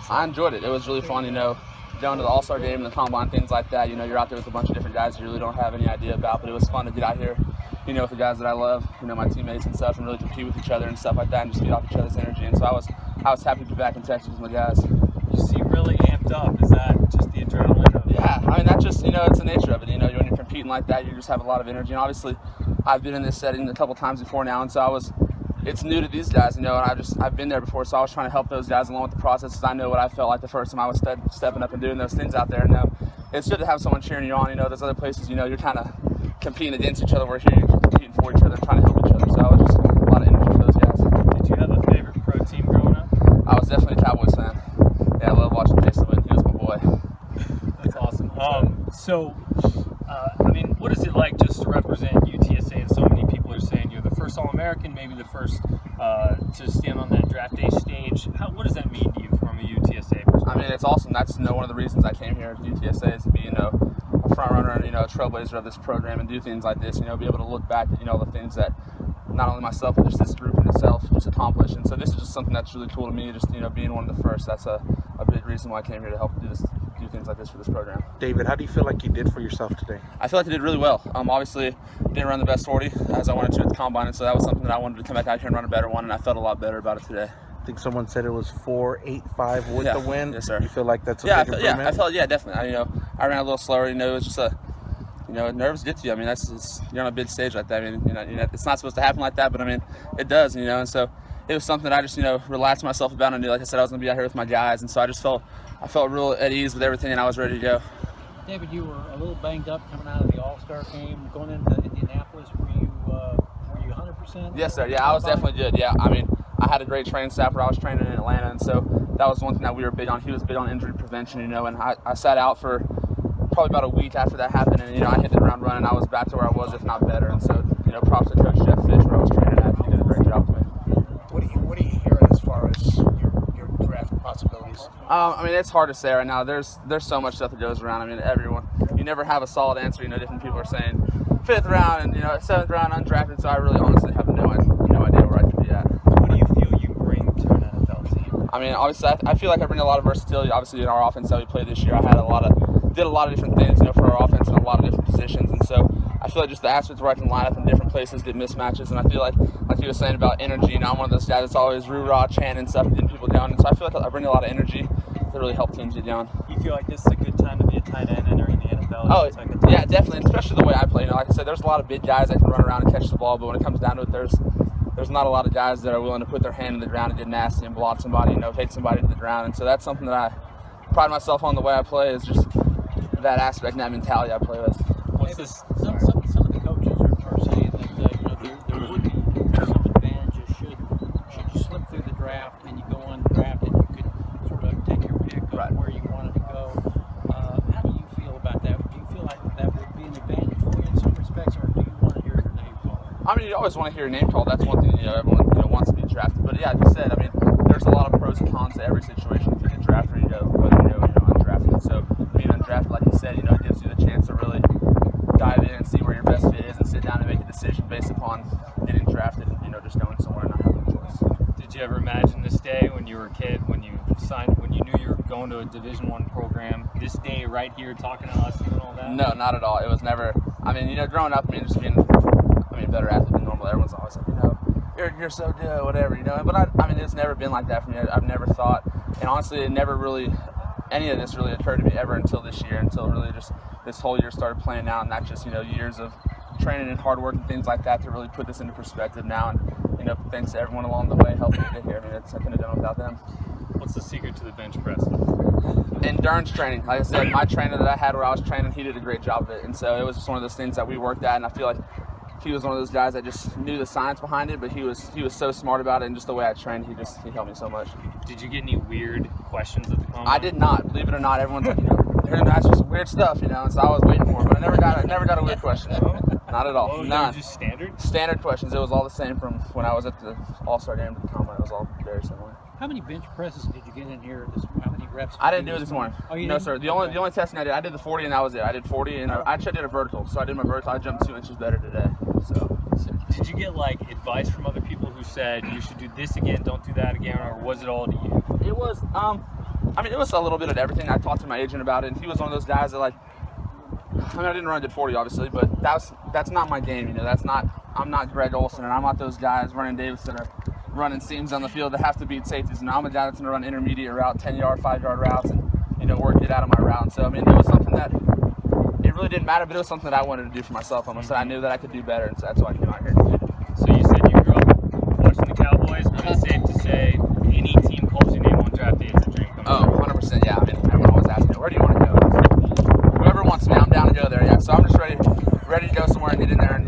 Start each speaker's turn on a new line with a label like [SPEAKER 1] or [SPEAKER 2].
[SPEAKER 1] I enjoyed it. It was really fun, going to the All-Star game and the combine, things like that. You're out there with a bunch of different guys you really don't have any idea about, but it was fun to get out here, with the guys that I love, my teammates and stuff, and really compete with each other and stuff like that, and just feed off each other's energy. And so I was happy to be back in Texas with my guys.
[SPEAKER 2] You seem really amped up. Is that just the adrenaline?
[SPEAKER 1] Yeah, I mean, that's just, it's the nature of it. When you're competing like that, you just have a lot of energy. And obviously, I've been in this setting a couple times before now, and so it's new to these guys, and I've been there before, so I was trying to help those guys along with the process, because I know what I felt like the first time I was stepping up and doing those things out there. And it's good to have someone cheering you on. There's other places, you're kind of competing against each other, where here you're competing for each other and trying to help each other. So I was just a lot of energy for those guys.
[SPEAKER 2] Did you have a favorite pro team growing up?
[SPEAKER 1] I was definitely a Cowboys fan. Yeah, I love watching Jason win. He was my boy.
[SPEAKER 2] That's awesome. What is it like just to represent UTSA? And so many people are saying you're the first All-American, maybe the first to stand on that draft day stage. What does that mean to you from a UTSA perspective?
[SPEAKER 1] I mean, it's awesome. That's one of the reasons I came here to UTSA, is to be a front runner and a trailblazer of this program and do things like this. Be able to look back at the things that not only myself but just this group in itself just accomplished. And so this is just something that's really cool to me. Just being one of the first. That's a big reason why I came here to help do things like this for this program.
[SPEAKER 3] David, how do you feel like you did for yourself today?
[SPEAKER 1] I feel like I did really well. Obviously, didn't run the best 40 as I wanted to at the combine, and so that was something that I wanted to come back out here and run a better one, and I felt a lot better about it today.
[SPEAKER 3] I think someone said it was 4.85 with the win.
[SPEAKER 1] Yes, sir.
[SPEAKER 3] You feel like that's a big improvement?
[SPEAKER 1] Yeah, definitely. I ran a little slower. It was just nerves get to you. I mean, you're on a big stage like that. I mean, it's not supposed to happen like that, but I mean, it does. And so it was something that I just relaxed myself about. I knew, like I said, I was going to be out here with my guys, and so I felt real at ease with everything, and I was ready to go.
[SPEAKER 4] David, you were a little banged up coming out of the All-Star game, going into Indianapolis. Were you 100%?
[SPEAKER 1] Yes, sir. Yeah, I was definitely good. Yeah, I mean, I had a great training staff where I was training in Atlanta, and so that was one thing that we were big on. He was big on injury prevention, and I sat out for probably about a week after that happened, and I hit the ground running. I was back to where I was, if not better. And so props to Coach Jeff Fish, where I was training at. He did a great job with me.
[SPEAKER 5] What are you hearing as far as your draft possibilities?
[SPEAKER 1] I mean, it's hard to say right now. There's so much stuff that goes around. I mean, you never have a solid answer. Different people are saying 5th round and 7th round undrafted. So I really honestly have no idea where I could be at.
[SPEAKER 2] What do you feel you bring to an NFL team?
[SPEAKER 1] I mean, obviously, I feel like I bring a lot of versatility. Obviously, in our offense that we played this year, I did a lot of different things, for our offense in a lot of different positions, and so I feel like just the aspects where I can line up in different places, get mismatches, and I feel like he was saying about energy, I'm one of those guys that's always roo-rah chanting and stuff, getting people down, and so I feel like I bring a lot of energy to really help teams get down.
[SPEAKER 2] You feel like this is a good time to be a tight end entering the NFL?
[SPEAKER 1] Oh, yeah, definitely, especially the way I play. Like I said, there's a lot of big guys that can run around and catch the ball, but when it comes down to it, there's not a lot of guys that are willing to put their hand in the ground and get nasty and block somebody, take somebody to the ground, and so that's something that I pride myself on the way I play, is just that aspect and that mentality I play with.
[SPEAKER 4] What's this? Some of the coaches are saying that there would be some advantages should you slip through the draft and you go undrafted, you could sort of take your pick of where you wanted to go. How do you feel about that? Do you feel like that would be an advantage for you in some respects, or do you want to hear your name called?
[SPEAKER 1] I mean, you always want to hear your name called. That's one thing everyone wants to be drafted. But yeah, like you said, I mean, there's a lot of pros and cons to every situation if you get drafted or whether you're undrafted. So being undrafted, like you said, it gives you the chance to really dive in and see where your best fit is and sit down and make a decision based upon getting drafted and just going somewhere and not having a choice.
[SPEAKER 2] Did you ever imagine this day when you were a kid, when you knew you were going to a Division I program, this day right here talking to us, doing all that?
[SPEAKER 1] No, not at all. It was never. I mean, growing up, just being a better athlete than normal. Everyone's always like, you're so good, whatever, But I mean, it's never been like that for me. I've never thought, and honestly, it never really. Any of this really occurred to me ever until this year, until really just this whole year started playing out, and not just years of training and hard work and things like that to really put this into perspective now. And thanks to everyone along the way helping me get here. I mean, I couldn't have done it without them.
[SPEAKER 2] What's the secret to the bench press?
[SPEAKER 1] Endurance training. Like I said, my trainer that I had where I was training, he did a great job of it, and so it was just one of those things that we worked at, and I feel like he was one of those guys that just knew the science behind it, but he was so smart about it, and just the way I trained, he helped me so much.
[SPEAKER 2] Did you get any weird questions at the combine?
[SPEAKER 1] I did not. Believe it or not, everyone's like, they're gonna ask you some weird stuff, and so I was waiting for it, but I never got a weird question. Not at all.
[SPEAKER 2] Oh,
[SPEAKER 1] none.
[SPEAKER 2] Just standard?
[SPEAKER 1] Standard questions. It was all the same from when I was at the All-Star game to the combine. It was all very similar.
[SPEAKER 4] How many bench presses did you get in here? How many reps?
[SPEAKER 1] I didn't do it this morning.
[SPEAKER 4] Oh, you
[SPEAKER 1] No,
[SPEAKER 4] didn't?
[SPEAKER 1] sir. The only testing I did the 40 and that was it. I did 40 and I actually did a vertical. So I did my vertical. I jumped 2 inches better today. So
[SPEAKER 2] Did you get like advice from other people who said you should do this again, don't do that again, or was it all to you?
[SPEAKER 1] it was, I mean, it was a little bit of everything. I talked to my agent about it, and he was one of those guys that, like, I mean, I didn't run, did 40 obviously, but that's not my game. You know, I'm not Greg Olson, and I'm not those guys running Davis that are running seams on the field that have to beat safeties. And I'm a guy that's gonna run intermediate route, 10-yard, 5-yard routes, and work it out of my route. So I mean, it was something that it really didn't matter, but it was something that I wanted to do for myself. Almost, I knew that I could do better, and so that's why I came out here.
[SPEAKER 2] So you said you grew up watching the Cowboys, but it's safe to say any team calls your name on draft day, it's a dream come true.
[SPEAKER 1] 100%. Yeah. I mean, everyone always asks me, where do you want to go? Whoever wants me, I'm down to go there. Yeah. So I'm just ready to go somewhere and get in there and